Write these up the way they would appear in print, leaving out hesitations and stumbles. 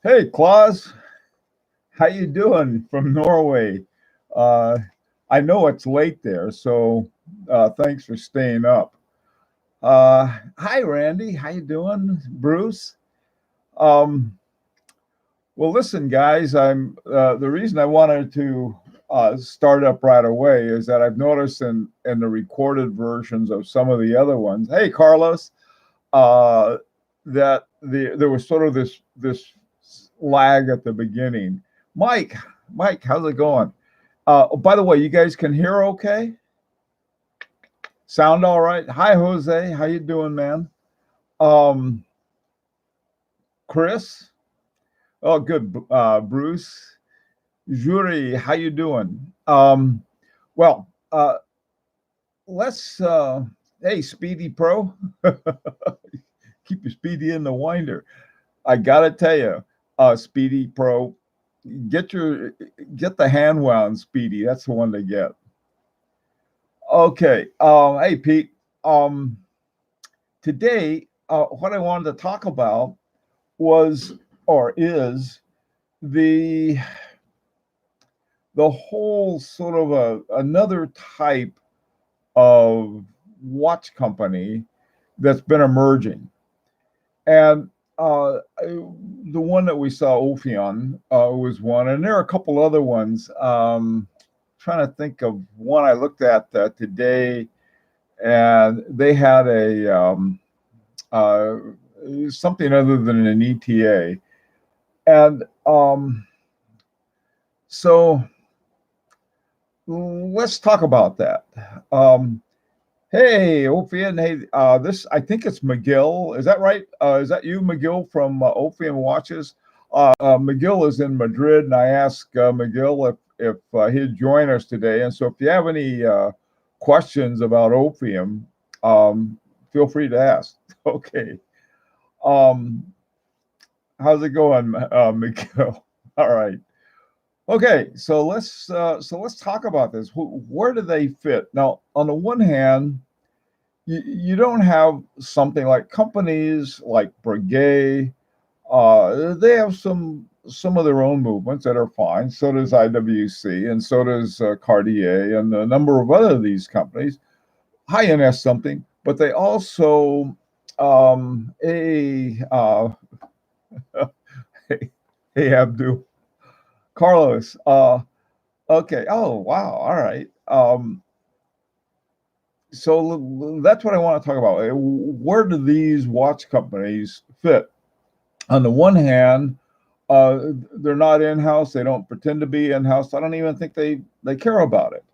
Hey, Klaus, how you doing from Norway? Uh, I know it's late there, so thanks for staying up. Hi, Randy. How you doing, Bruce? Um, well, listen, guys. I'm the reason I wanted to start up right away is that I've noticed in the recorded versions of some of the other ones. Hey, Carlos, uh, that there was sort of this lag at the beginning. Mike, Mike, how's it going? Oh, by the way, you guys can hear okay? Sound all right? Hi, Jose. How you doing, man? Um, Chris? Oh, good. Bruce? Juri, how you doing? Well, let's, hey, Speedy Pro, keep your Speedy in the winder. I gotta tell you, Speedy Pro, get your get the hand wound Speedy. That's the one to get. Okay. Hey, Pete. Um, Today, what I wanted to talk about was or is the the whole sort of another type of watch company that's been emerging, and the one that we saw, Ophion, was one, and there are a couple other ones. Trying to think of one I looked at today, and they had a uh, something other than an ETA. And so let's talk about that. Um, hey, Ophian, hey, this, I think it's McGill. Is that right? Is that you, McGill, from Ophian Watches? McGill is in Madrid, and I asked McGill if he'd join us today. And so if you have any questions about opium, feel free to ask. Okay. Um, how's it going, McGill? All right. Okay, so let's talk about this. Where do they fit? Now, on the one hand, you don't have something like companies like Breguet. They have some of their own movements that are fine. So does IWC, and so does Cartier, and a number of other of these companies. INS something, but they also a hey Abdu Carlos. Okay. Oh, wow. All right. So that's what I want to talk about. Where do these watch companies fit? On the one hand, they're not in-house. They don't pretend to be in-house. I don't even think they care about it.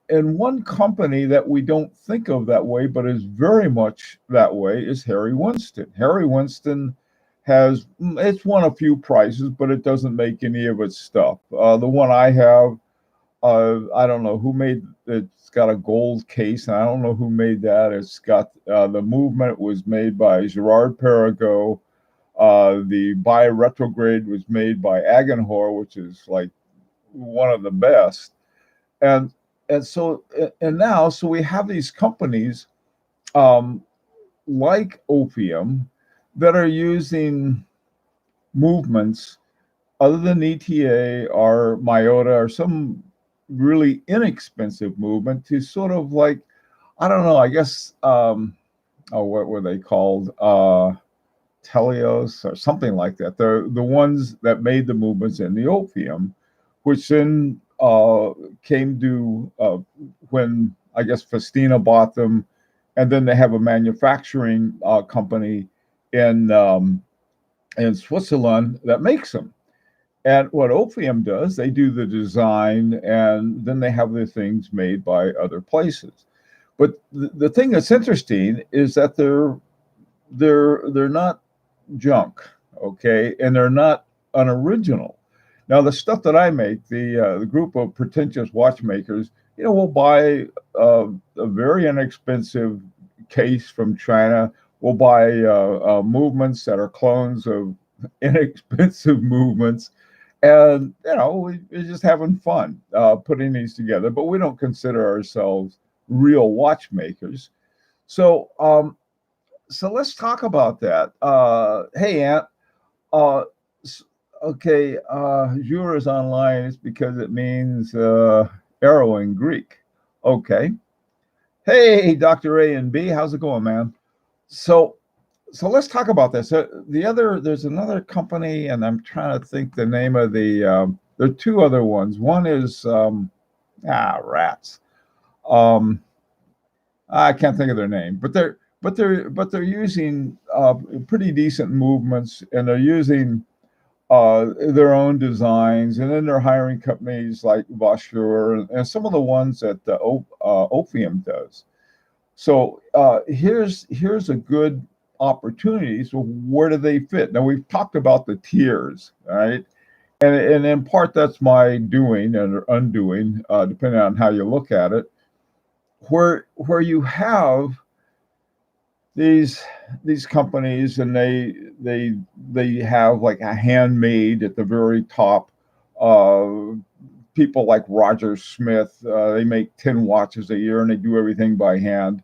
And one company that we don't think of that way, but is very much that way, is Harry Winston. Harry Winston has it's won a few prizes, but it doesn't make any of its stuff. The one I have, I don't know who made it. It's got a gold case, and I don't know who made that. It's got the movement was made by Gerard Perregaux. The bi retrograde was made by Agenhor, which is like one of the best. And and now so we have these companies um, like opium that are using movements other than ETA or Myota or some really inexpensive movement to sort of like, I don't know, I guess, oh, what were they called? Telios or something like that. They're the ones that made the movements in the opium, which then came to when I guess Festina bought them, and then they have a manufacturing company in in Switzerland that makes them. And what Opium does, they do the design, and then they have the things made by other places. But the thing that's interesting is that they're not junk, okay, and they're not unoriginal. Now, the stuff that I make, the group of pretentious watchmakers, will buy a very inexpensive case from China. We'll buy movements that are clones of inexpensive movements, and we're just having fun putting these together. But we don't consider ourselves real watchmakers. So, so let's talk about that. Hey, Ant, uh, S- Okay, jour is online. It's because it means arrow in Greek. Okay. Hey, Dr. A and B, how's it going, man? So, so let's talk about this. There's another company, and I'm trying to think the name of the. There are two other ones. One is rats. Um, I can't think of their name, but they're using pretty decent movements, and they're using their own designs, and then they're hiring companies like Vauchour and some of the ones that Opium does. So here's a good opportunity. So where do they fit? Now we've talked about the tiers, right? And in part that's my doing and undoing, depending on how you look at it. Where you have these these companies and they have like a handmade at the very top. Uh, People like Roger Smith, they make 10 watches a year and they do everything by hand.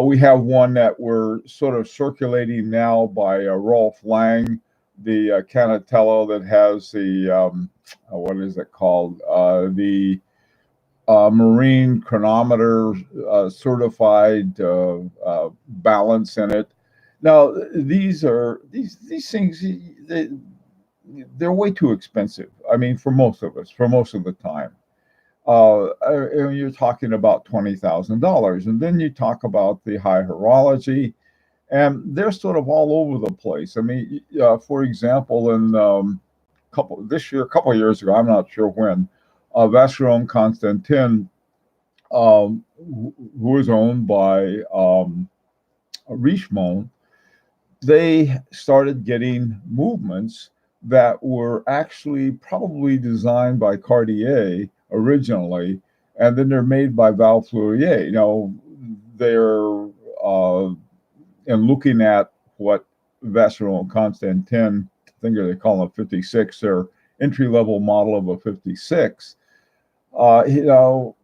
We have one that we're sort of circulating now by Rolf Lang, the Canatello that has the what is it called? The marine chronometer certified balance in it. Now these things they're way too expensive. I mean, for most of us, for most of the time. You're talking about $20,000, and then you talk about the high horology, and they're sort of all over the place. I mean, for example, in a couple of years ago, I'm not sure when, Vacheron Constantin, who is owned by Richemont, they started getting movements that were actually probably designed by Cartier originally, and then they're made by Val Fleurier. They're in looking at what Vacheron Constantin, I think they call them 56, their entry level model of a 56. Uh, you know,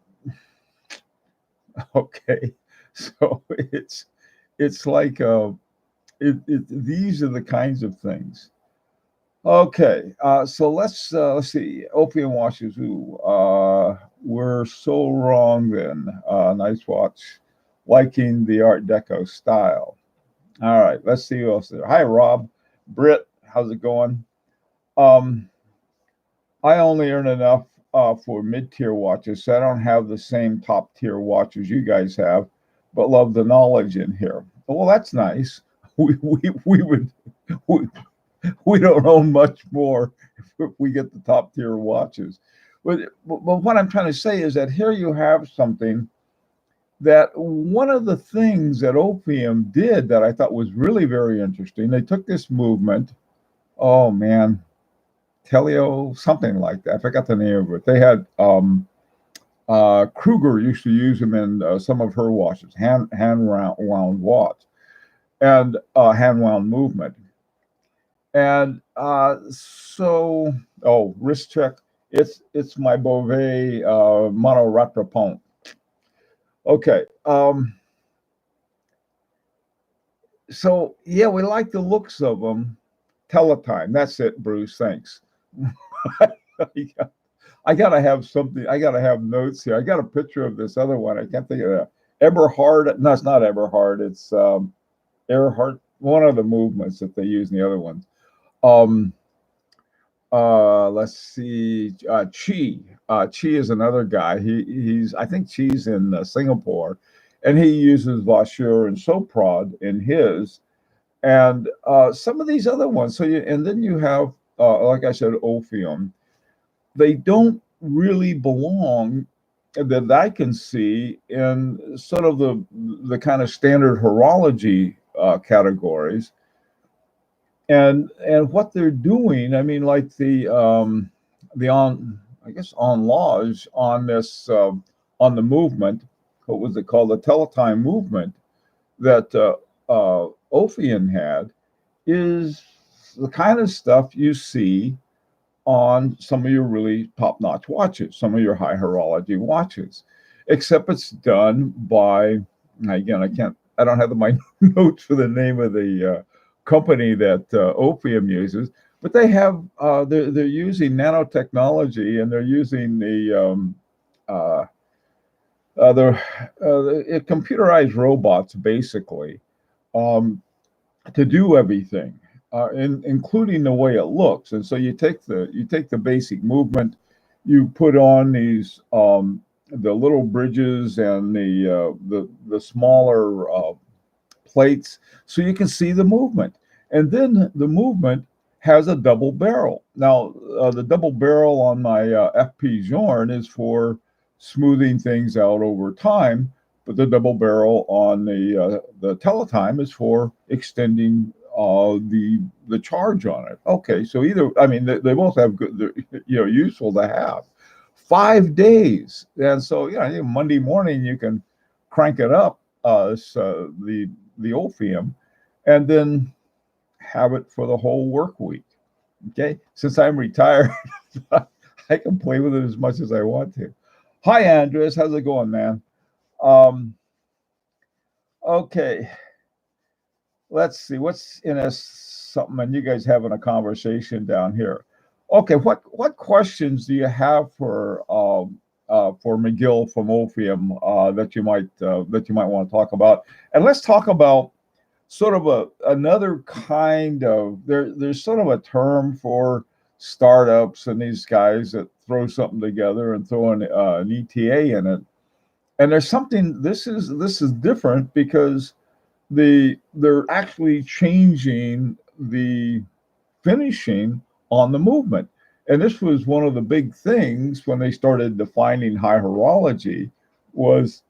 okay, so it's like these are the kinds of things. Okay, so let's see. Opium watches. Ooh, we're so wrong then. Nice watch, liking the Art Deco style. All right, let's see who else there. Hi, Rob, Britt. How's it going? Um, I only earn enough for mid-tier watches, so I don't have the same top-tier watches you guys have, but love the knowledge in here. Well, that's nice. We would we, we don't own much more if we get the top tier watches. But what I'm trying to say is that here you have something that one of the things that Opium did that I thought was really very interesting. They took this movement. Oh man, Telio, something like that. I forgot the name of it. They had Kruger used to use them in some of her watches, hand wound watch and hand wound movement. And wrist check. It's my Beauvais monorattrapont. Okay. So yeah, we like the looks of them. Teletime. That's it, Bruce. Thanks. I gotta have something. I gotta have notes here. I got a picture of this other one. I can't think of that. Eberhard. No, it's not Eberhard. It's Earhart. One of the movements that they use in the other ones. Um, let's see. Chi. Chi is another guy. He's I think Chi's in Singapore, and he uses Vauchour and Soprod in his, and some of these other ones. And then you have, like I said, Ophium. They don't really belong that I can see in sort of the kind of standard horology categories and what they're doing. I mean, like the on I guess on laws on this on the movement. What was it called? The teletime movement that Ophion had is the kind of stuff you see on some of your really top-notch watches, some of your high horology watches, except it's done by, again, I don't have my notes for the name of the company that Opium uses, but they have they're using nanotechnology, and they're using uh, the computerized robots basically, um, to do everything, including the way it looks. And so you take the basic movement, you put on these the little bridges and the smaller plates, so you can see the movement. And then the movement has a double barrel. Now, the double barrel on my FP Zorn is for smoothing things out over time, but the double barrel on the Teletime is for extending the charge on it. Okay, so either, I mean, they both have good, useful to have. 5 days, and so Monday morning you can crank it up, so the Orpheum, and then have it for the whole work week. Okay, since I'm retired, I can play with it as much as I want to. Hi, Andres, how's it going, man? Um, okay, let's see what's in us something, and you guys having a conversation down here. Okay, what questions do you have for McGill from Orpheum that you might want to talk about? And let's talk about sort of another kind of, there's sort of a term for startups and these guys that throw something together and throw an ETA in it. And there's something, this is different because they're actually changing the finishing on the movement. And this was one of the big things when they started defining high horology, was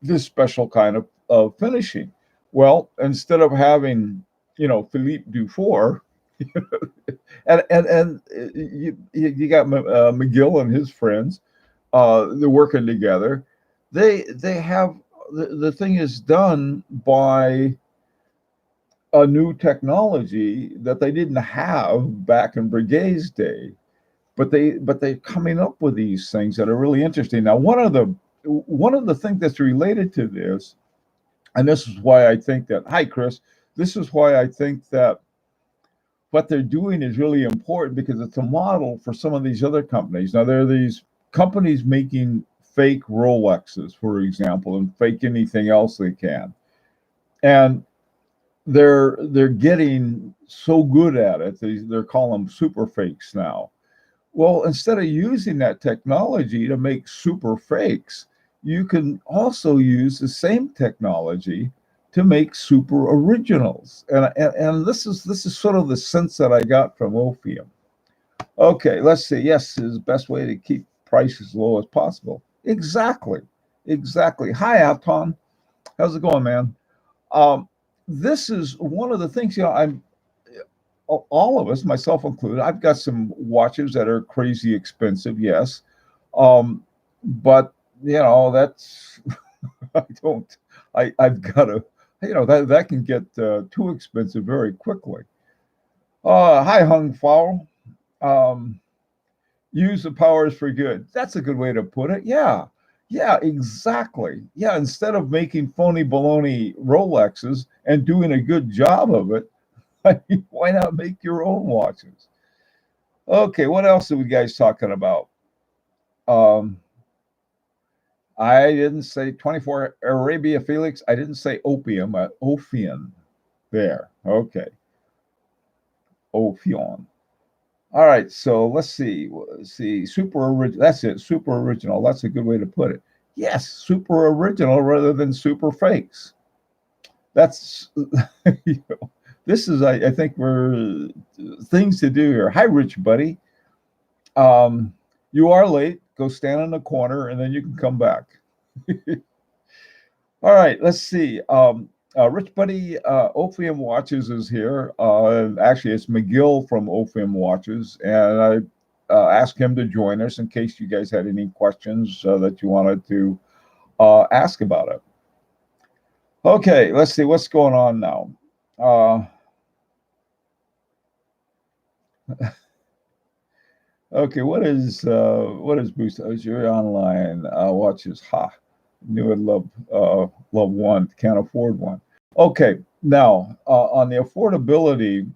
this special kind of finishing. Well, instead of having, Philippe Dufour, and you got McGill and his friends, they're working together. They have the thing is done by a new technology that they didn't have back in Breguet's day, but they're coming up with these things that are really interesting. Now, one of the things that's related to this, and this is why I think that, hi Chris, this is why I think that what they're doing is really important, because it's a model for some of these other companies. Now, there are these companies making fake Rolexes, for example, and fake anything else they can, and they're getting so good at it. They're calling them super fakes now. Well, instead of using that technology to make super fakes, you can also use the same technology to make super originals. And this is sort of the sense that I got from Orpheum. Okay, let's see. Yes, is the best way to keep prices low as possible. Exactly. Exactly. Hi, Afton. How's it going, man? Um, this is one of the things, I'm all of us, myself included. I've got some watches that are crazy expensive, yes, but that's I don't. I've got to, that can get too expensive very quickly. Hi, Hung Fao. Um, Use the powers for good. That's a good way to put it. Yeah. Yeah, exactly. Yeah, instead of making phony baloney Rolexes and doing a good job of it, why not make your own watches? Okay, what else are we guys talking about? Um, I didn't say 24 Arabia Felix. I didn't say opium, Ophion. There. Okay. Ophion. All right, so let's see. Super original. That's it. Super original. That's a good way to put it. Yes, super original rather than super fakes. That's this is I think we're things to do here. Hi, Rich buddy. Um, you are late. Go stand in the corner, and then you can come back. All right, let's see. Rich Buddy, Ophium Watches is here. Actually, it's McGill from Ophium Watches, and I asked him to join us in case you guys had any questions that you wanted to ask about it. Okay, let's see what's going on now. Okay, what is Boost? Oh, you're online watches. Ha, knew I'd love one. Can't afford one. Okay, now on the affordability,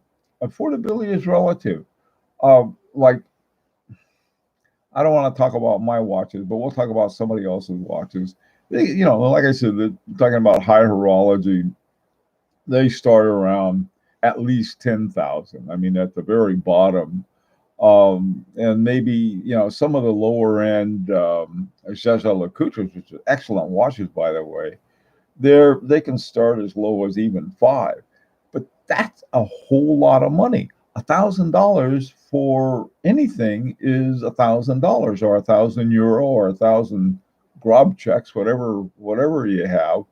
affordability is relative. Like, I don't want to talk about my watches, but we'll talk about somebody else's watches. Like I said, talking about high horology, they start around at least 10,000. I mean, at the very bottom. And maybe, some of the lower end Jaeger LeCoultres, which are excellent watches, by the way, they can start as low as even five. But that's a whole lot of money. $1,000 for anything is $1,000, or €1,000, or 1,000 grob checks, whatever you have.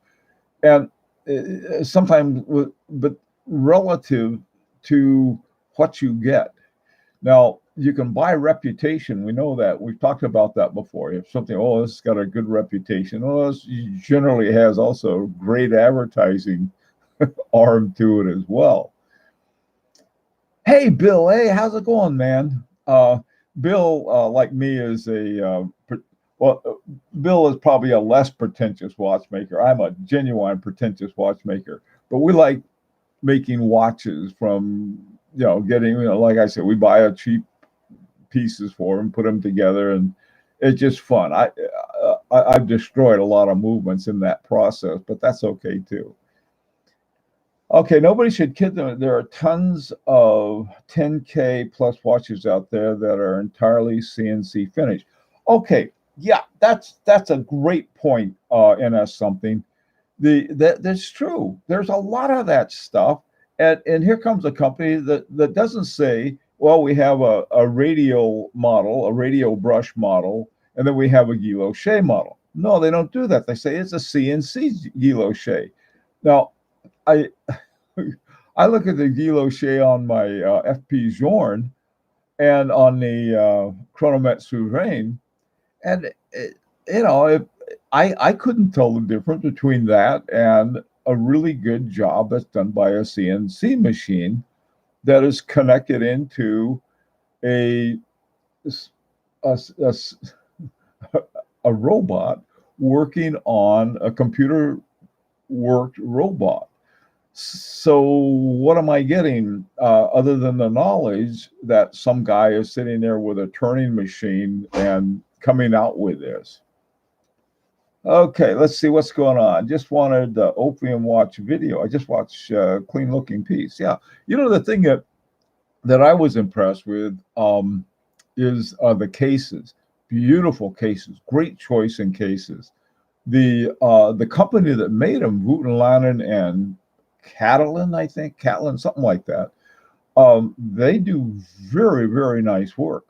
And sometimes, but relative to what you get. Now, you can buy reputation. We know that. We've talked about that before. If something, this has got a good reputation, this generally has also great advertising arm to it as well. Hey, Bill, hey, how's it going, man? Bill, like me, is Bill is probably a less pretentious watchmaker. I'm a genuine pretentious watchmaker, but we like making watches from, getting, like I said, we buy a cheap pieces for them, put them together, and it's just fun. I've destroyed a lot of movements in that process, but that's okay too. Okay, nobody should kid them. There are tons of 10K plus watches out there that are entirely CNC finished. Okay, yeah, that's a great point, NS something. That's true. There's a lot of that stuff. And here comes a company that doesn't say, well, we have a radial model, a radial brush model, and then we have a guilloche model. No, they don't do that. They say it's a CNC guilloche. Now, I I look at the guilloche on my FP Journe and on the Chronomet Souverain, and I couldn't tell the difference between that and a really good job that's done by a CNC machine that is connected into a a, a, a robot working on a computer worked robot. So what am I getting other than the knowledge that some guy is sitting there with a turning machine and coming out with this? Okay, let's see what's going on. Just wanted the Opium Watch video. I just watched Clean Looking Piece. Yeah, the thing that I was impressed with is the cases. Beautiful cases, great choice in cases. The company that made them, Voutilanen and Catalan, I think, Catalan, something like that. They do very, very nice work.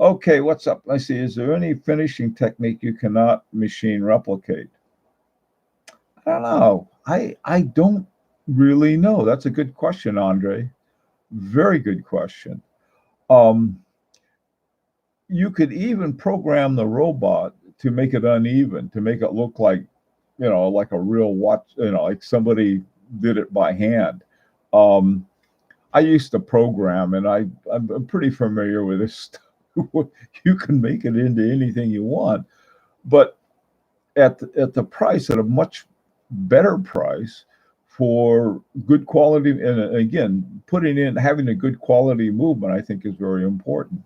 Okay, what's up? I see. Is there any finishing technique you cannot machine replicate? I don't know. I don't really know. That's a good question, Andre. Very good question. You could even program the robot to make it uneven, to make it look like, like a real watch, like somebody did it by hand. I used to program, and I'm pretty familiar with this stuff. You can make it into anything you want, but at the price, at a much better price for good quality. And again, having a good quality movement, I think, is very important.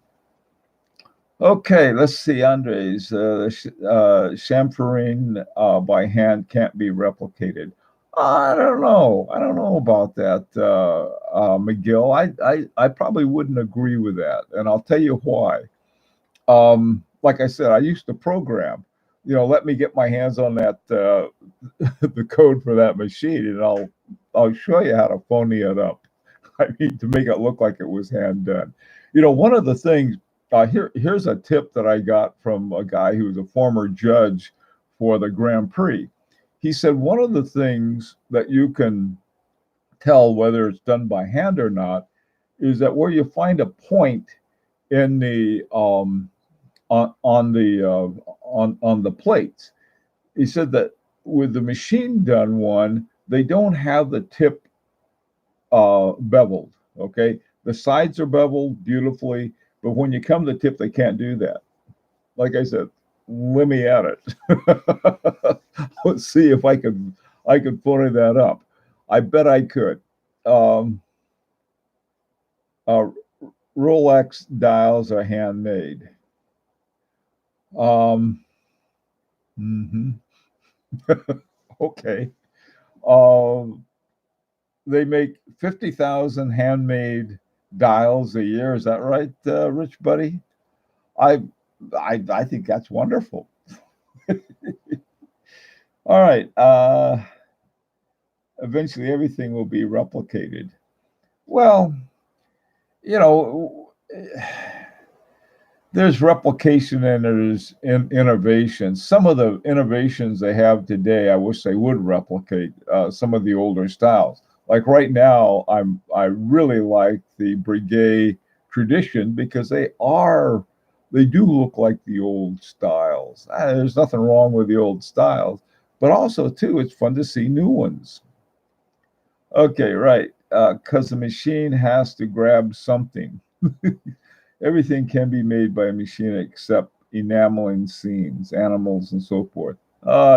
Okay, let's see, Andres. Chamfering by hand can't be replicated. I don't know. I don't know about that, Miguel. I probably wouldn't agree with that, and I'll tell you why. Like I said, I used to program. Let me get my hands on that the code for that machine, and I'll show you how to phony it up. I mean, to make it look like it was hand done. One of the things. Here's a tip that I got from a guy who was a former judge for the Grand Prix. He said one of the things that you can tell whether it's done by hand or not is that where you find a point in the on the plates. He said that with the machine done one, they don't have the tip beveled. Okay, the sides are beveled beautifully. But when you come to the tip, they can't do that. Like I said, let me at it. Let's see if I could phone that up. I bet I could. Uh, Rolex dials are handmade. Um, mhm. Okay. Um, they make 50,000 handmade dials a year. Is that right, Rich Buddy? I, I think that's wonderful. All right. Eventually, everything will be replicated. Well, you know, there's replication and there's innovation. Some of the innovations they have today, I wish they would replicate some of the older styles. Like right now, I really like the Breguet tradition because they do look like the old styles. There's nothing wrong with the old styles, but also too, it's fun to see new ones. Okay, right. Because the machine has to grab something. Everything can be made by a machine except enameling scenes, animals, and so forth.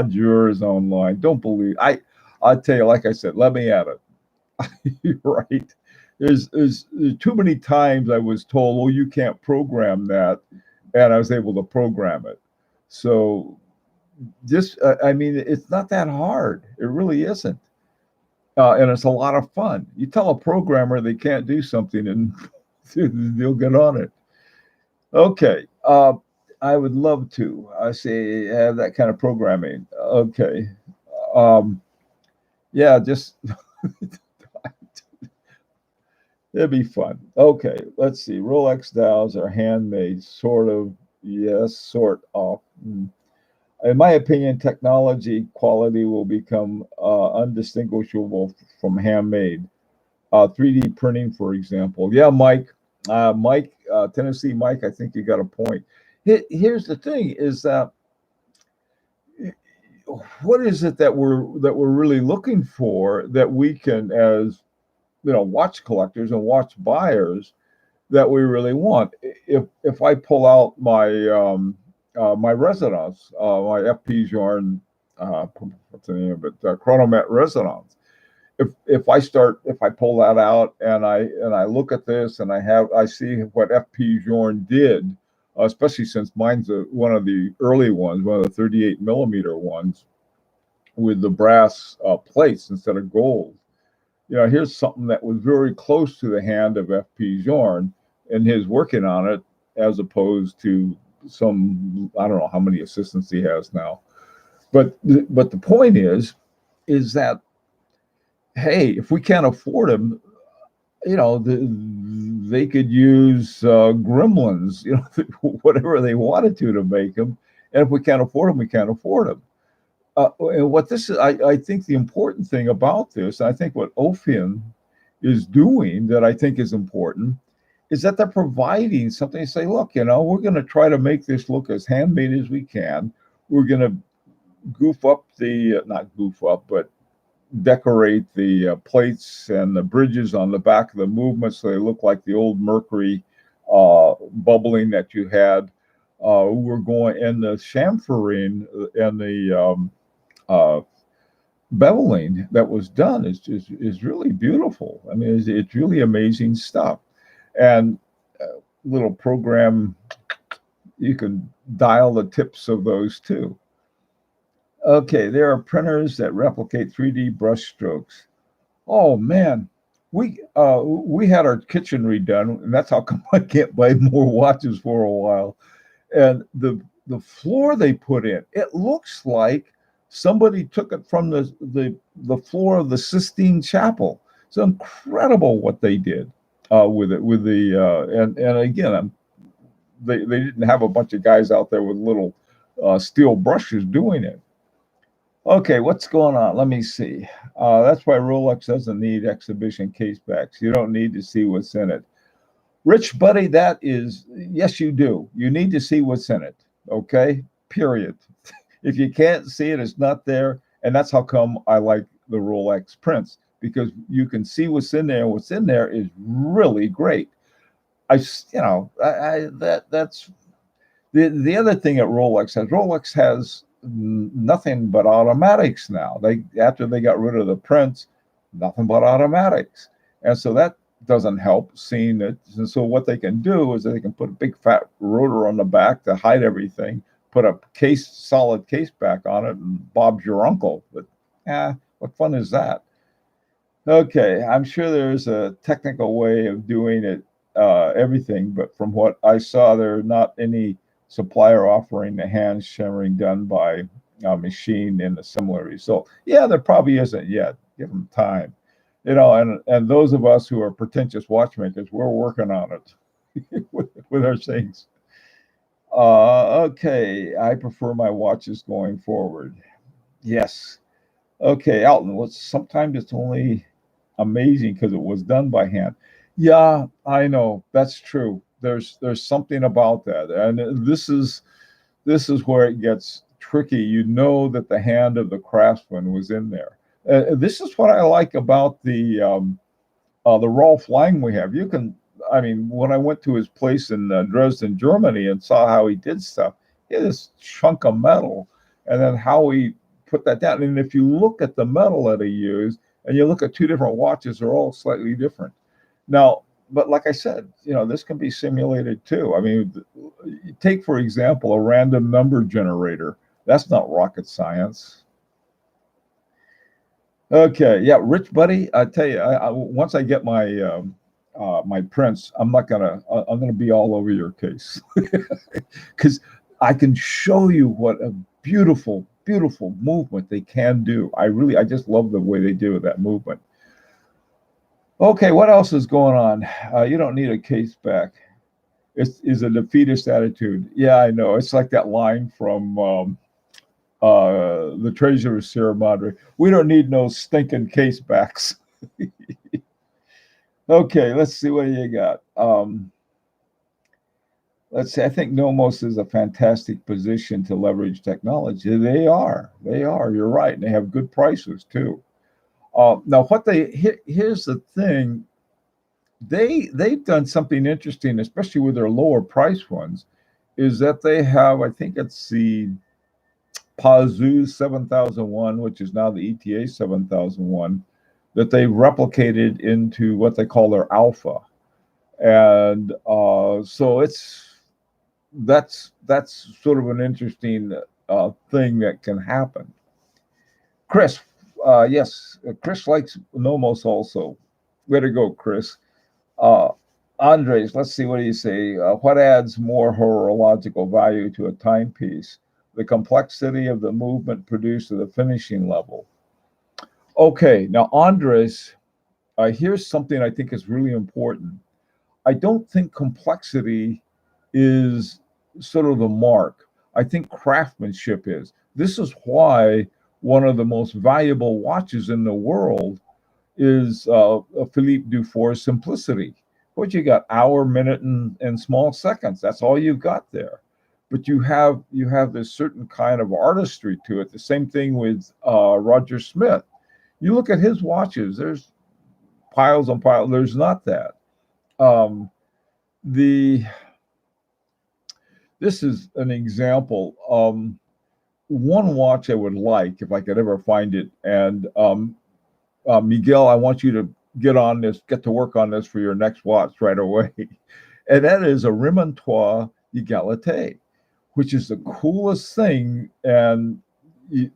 Jurors online. Don't believe. I'll tell you, like I said, let me at it. You're right. There's too many times I was told, "Oh, you can't program that," and I was able to program it. So just, I mean, it's not that hard. It really isn't, and it's a lot of fun. You tell a programmer they can't do something, and they'll get on it. Okay. I would love to. I say have that kind of programming. Okay. Um, yeah, just it'd be fun. Okay, let's see. Rolex dials are handmade, sort of. Yes, sort of. In my opinion, technology quality will become undistinguishable from handmade. 3D printing, for example. Yeah, Mike. Mike, Tennessee Mike, I think you got a point. Here's the thing: is that what is it that we're really looking for that we can, as watch collectors and watch buyers, that we really want? If I pull out my Resonance, my FP Jorn, what's the name of it, Chronomet Resonance. If I pull that out and I look at this and I see what FP Jorn did, especially since mine's one of the early ones, one of the 38 millimeter ones with the brass plates instead of gold. Here's something that was very close to the hand of FP Jorn and his working on it, as opposed to some, I don't know how many assistants he has now. But the point is that, hey, if we can't afford them, they could use gremlins, whatever they wanted to make them. And if we can't afford them, we can't afford them. And what this is, I think the important thing about this, I think what Ophion is doing that I think is important, is that they're providing something to say, look, we're going to try to make this look as handmade as we can. We're going to not goof up, but decorate the plates and the bridges on the back of the movement so they look like the old Mercury bubbling that you had. We're going, and the chamfering and the beveling that was done is really beautiful. I mean, it's really amazing stuff. And little program, you can dial the tips of those too. Okay, there are printers that replicate 3D brush strokes. Oh man, we had our kitchen redone, and that's how come I can't buy more watches for a while. And the floor they put in, it looks like somebody took it from the floor of the Sistine Chapel. It's incredible what they did with it. With the and again, they didn't have a bunch of guys out there with little steel brushes doing it. Okay, what's going on? Let me see. That's why Rolex doesn't need exhibition casebacks. You don't need to see what's in it. Rich buddy, that is, yes, you do. You need to see what's in it. Okay, period. If you can't see it, it's not there. And that's how come I like the Rolex prints, because you can see what's in there. What's in there is really great. That's the other thing that Rolex has nothing but automatics now. After they got rid of the prints, nothing but automatics. And so doesn't help seeing it. And so what they can do is they can put a big fat rotor on the back to hide everything, put a solid case back on it, and Bob's your uncle. But what fun is that? Okay, I'm sure there's a technical way of doing it, everything, but from what I saw, there are not any supplier offering the hand shimmering done by a machine in a similar result. Yeah, there probably isn't yet. Give them time, and those of us who are pretentious watchmakers, we're working on it with our things. Okay, I prefer my watches going forward. Yes. Okay, Alton. Sometimes it's only amazing because it was done by hand. Yeah, I know that's true. There's something about that, and this is where it gets tricky. You know that the hand of the craftsman was in there. This is what I like about the Rolf Lang we have. I mean, when I went to his place in Dresden, Germany, and saw how he did stuff, he had this chunk of metal, and then how he put that down. And if you look at the metal that he used, and you look at two different watches, they're all slightly different. Now, but like I said, this can be simulated too. I mean, take for example a random number generator. That's not rocket science. Okay, yeah, Rich Buddy, I tell you, once I get my prints, I'm gonna be all over your case because I can show you what a beautiful, beautiful movement they can do. I just love the way they do that movement. Okay, what else is going on? You don't need a case back. It's a defeatist attitude. Yeah, I know. It's like that line from the Treasure of Sierra Madre. We don't need no stinking case backs. Okay, let's see what you got. Let's see. I think Nomos is a fantastic position to leverage technology. They are. They are. You're right. And they have good prices too. Now, here's the thing. They've done something interesting, especially with their lower price ones, is that they have, I think it's the Pazoo 7001, which is now the ETA 7001, that they replicated into what they call their Alpha, and so that's sort of an interesting thing that can happen. Chris, yes, Chris likes Nomos also. Way to go, Chris. Uh, Andres, let's see, what do you say? What adds more horological value to a timepiece? The complexity of the movement produced at the finishing level. Okay, now, Andres, here's something I think is really important. I don't think complexity is sort of the mark. I think craftsmanship is. This is why one of the most valuable watches in the world is Philippe Dufour's Simplicity. What you got? Hour, minute, and small seconds. That's all you've got there. But you have this certain kind of artistry to it. The same thing with Roger Smith. You look at his watches. There's piles on piles. There's not that. Um, the This is an example. One watch I would like if I could ever find it, and Miguel, I want you to get to work on this for your next watch right away. And that is a Remontois Egalite, which is the coolest thing. And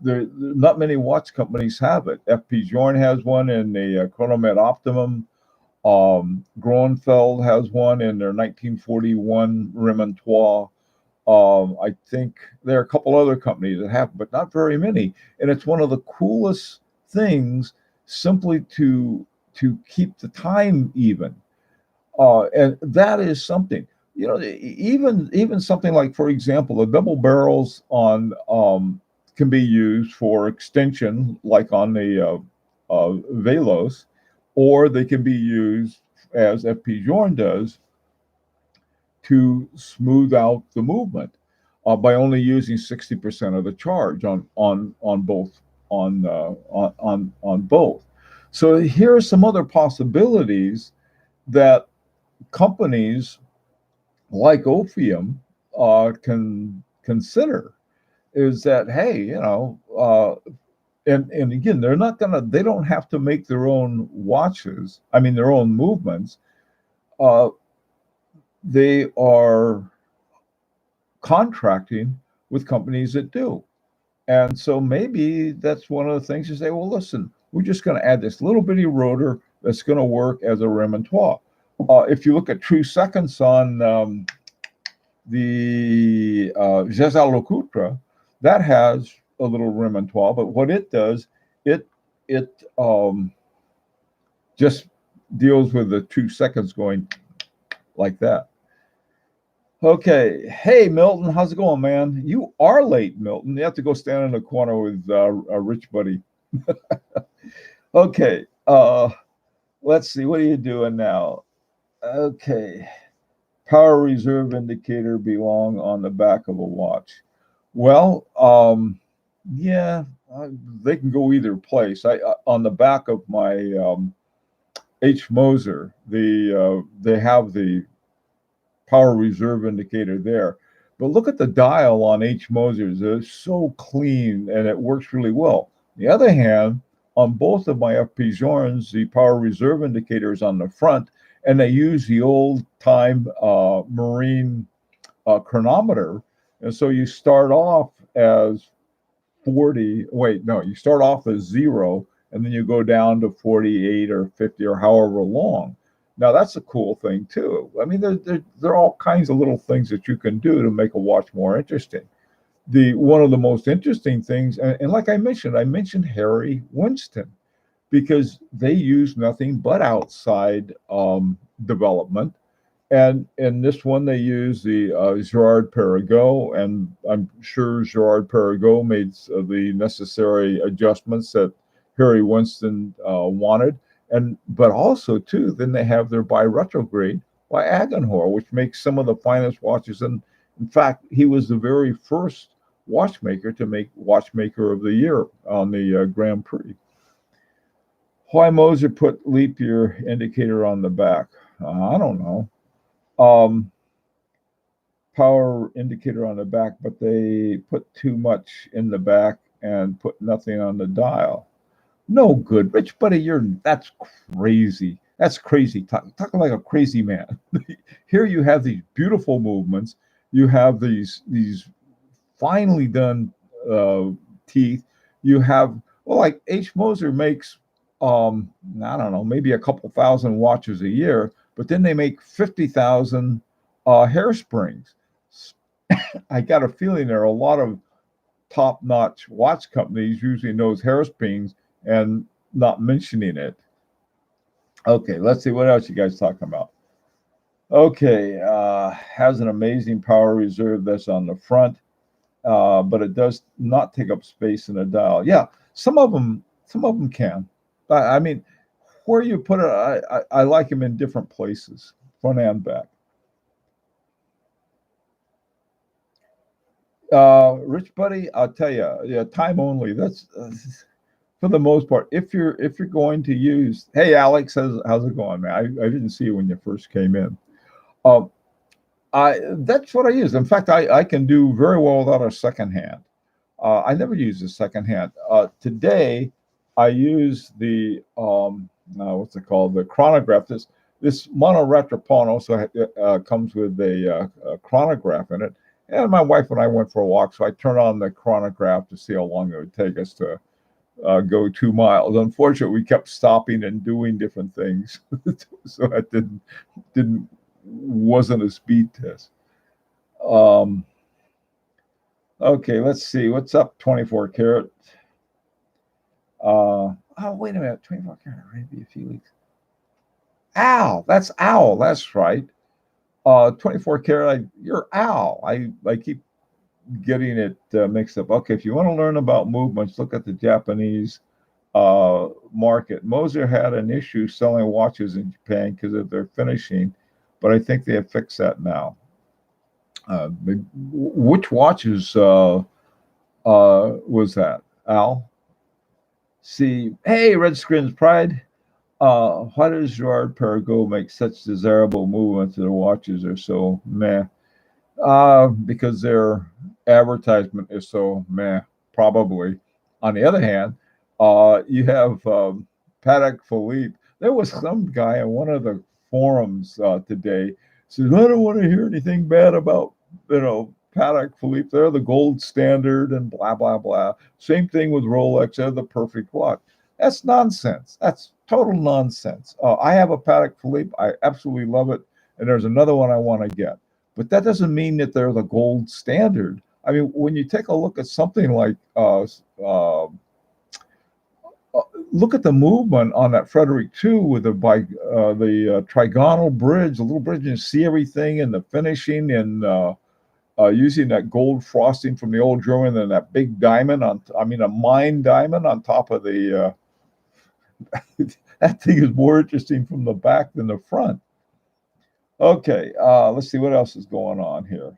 there not many watch companies have it. FP Journe has one in the Chronomet Optimum. Groenfeld has one in their 1941 Remontois. I think there are a couple other companies that have, but not very many. And it's one of the coolest things, simply to keep the time even. And that is something. Even something like, for example, the double barrels on can be used for extension, like on the Velos, or they can be used, as FP Journe does, to smooth out the movement by only using 60% of the charge on both on both. So here are some other possibilities that companies like Ophium can consider. Is that, hey, And again, they don't have to make their own watches. I mean, their own movements. Uh, they are contracting with companies that do. And so maybe that's one of the things you say, well, listen, we're just going to add this little bitty rotor that's going to work as a remontoire. If you look at True Seconds on the Gesal Locutra, that has a little remontoire, but what it does, it just deals with the 2 seconds going like that. Okay. Hey, Milton, how's it going, man? You are late, Milton. You have to go stand in the corner with a rich buddy. Okay. Let's see. What are you doing now? Okay. Power reserve indicator belong on the back of a watch. Well, yeah, they can go either place. I on the back of my H Moser, they have the power reserve indicator there. But look at the dial on H Mosers. It's so clean and it works really well. On the other hand, on both of my FP Zorns, the power reserve indicator is on the front, and they use the old time marine chronometer. And so you start off as 40. Wait, no, you start off as 0, and then you go down to 48 or 50 or however long. Now that's a cool thing too. I mean, there are all kinds of little things that you can do to make a watch more interesting. The one of the most interesting things, and like I mentioned Harry Winston, because they use nothing but outside development. And in this one, they use the Gerard Perregaux, and I'm sure Gerard Perregaux made the necessary adjustments that Harry Winston wanted. And but also too, then they have their bi-retrograde by Agenhor, which makes some of the finest watches. And in fact, he was the very first watchmaker to make Watchmaker of the Year on the Grand Prix. Why Moser put leap year indicator on the back? I don't know. Power indicator on the back, but they put too much in the back and put nothing on the dial. No good, Rich Buddy. That's crazy. That's crazy. Talking like a crazy man. Here you have these beautiful movements. You have these finely done teeth. You have like H Moser makes I don't know, maybe a couple thousand watches a year, but then they make 50,000 hairsprings. I got a feeling there are a lot of top-notch watch companies using those hairsprings and not mentioning it. Okay, let's see what else you guys talking about. Okay, has an amazing power reserve that's on the front, but it does not take up space in the dial. Yeah, some of them can. I mean, where you put it, I like them in different places, front and back. Rich Buddy, I'll tell you, yeah, time only. That's for the most part. If you're going to use, hey Alex, how's it going, man? I didn't see you when you first came in. That's what I use. In fact, I can do very well without a second hand. I never use a second hand. Today, I use the what's it called? The chronograph. This monoretropon also comes with a chronograph in it. And my wife and I went for a walk, so I turned on the chronograph to see how long it would take us to go 2 miles. Unfortunately, we kept stopping and doing different things, so that wasn't a speed test. Okay, let's see what's up. 24 karat. Oh, wait a minute. 24 karat. Maybe a few weeks. Owl. That's owl. That's right. 24 karat. You're owl. I keep getting it mixed up. Okay, if you want to learn about movements, look at the Japanese market. Moser had an issue selling watches in Japan because of their finishing, but I think they have fixed that now. Which watches was that, Al? See, hey, Red Screen's Pride. Why does Gerard Perregaux make such desirable movements? Their watches are so meh. Because their advertisement is so meh, probably. On the other hand, You have Patek Philippe. There was some guy on one of the forums today says, "I don't want to hear anything bad about Patek Philippe. They're the gold standard and blah blah blah." Same thing with Rolex. They're the perfect watch. That's nonsense. That's total nonsense. I have a Patek Philippe. I absolutely love it, and there's another one I want to get. But that doesn't mean that they're the gold standard. I mean, when you take a look at something like look at the movement on that Frederick II with the trigonal bridge, the little bridge, and you see everything and the finishing and using that gold frosting from the old German and that big diamond a mine diamond on top of the. That thing is more interesting from the back than the front. Okay, let's see what else is going on here.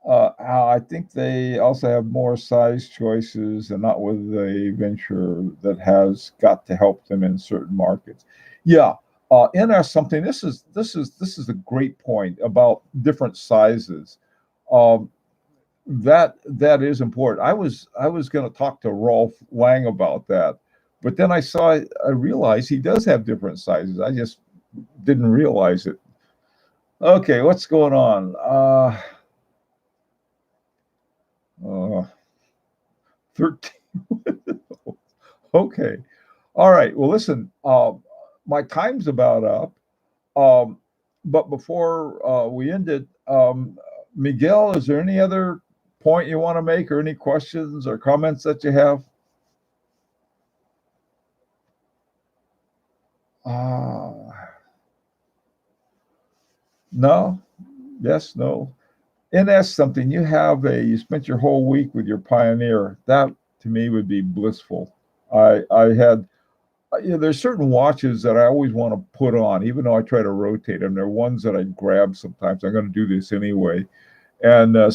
I think they also have more size choices and not with a venture that has got to help them in certain markets. Yeah, and there's something. This is a great point about different sizes. Um, that is important. I was going to talk to Rolf Wang about that, but then I realized he does have different sizes. I just didn't realize it. Okay, what's going on? Uh, 13. Okay. All right. Well, listen, my time's about up. Um, but before we end it, Miguel, is there any other point you want to make or any questions or comments that you have? Uh, no? Yes, no? And that's something you spent your whole week with your Pioneer. That to me would be blissful. I had there's certain watches that I always want to put on, even though I try to rotate them. They're ones that I grab sometimes. I'm going to do this anyway. And uh,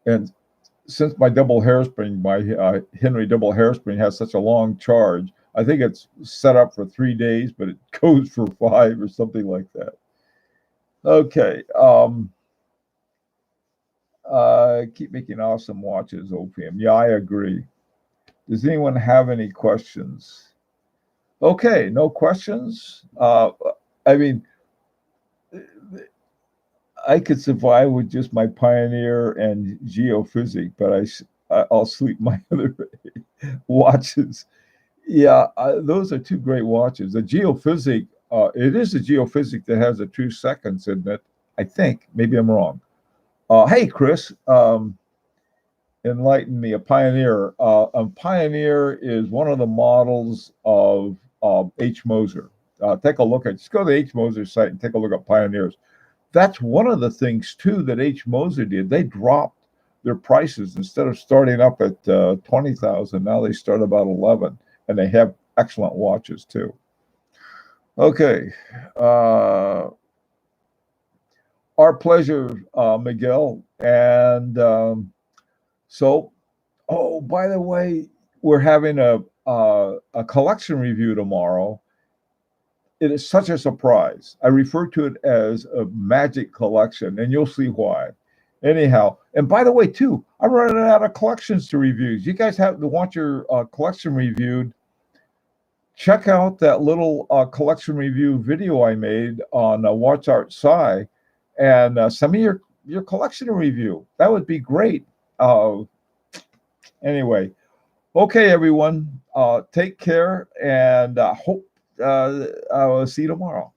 and since my double hairspring, my Henry double hairspring has such a long charge, I think it's set up for 3 days, but it goes for 5 or something like that. Okay. Keep making awesome watches, OPM. Yeah, I agree. Does anyone have any questions? Okay, no questions. I mean, I could survive with just my Pioneer and Geophysic, but I'll sleep my other watches. Yeah, those are two great watches. The Geophysic, it is the Geophysic that has the 2 seconds in it. I think. Maybe I'm wrong. Hey, Chris, enlighten me. A Pioneer is one of the models of H. Moser. Take a look at. Just go to the H. Moser site and take a look at Pioneers. That's one of the things too that H. Moser did. They dropped their prices instead of starting up at 20,000. Now they start about 11, and they have excellent watches too. Okay, our pleasure, Miguel. And so, oh, by the way, we're having a collection review tomorrow. It is such a surprise. I refer to it as a magic collection, and you'll see why. Anyhow, and by the way, too, I'm running out of collections to review. You guys have to want your collection reviewed. Check out that little collection review video I made on Watch Art Sci, and send me your collection review. That would be great. Anyway, okay, everyone, take care, and hope I will see you tomorrow.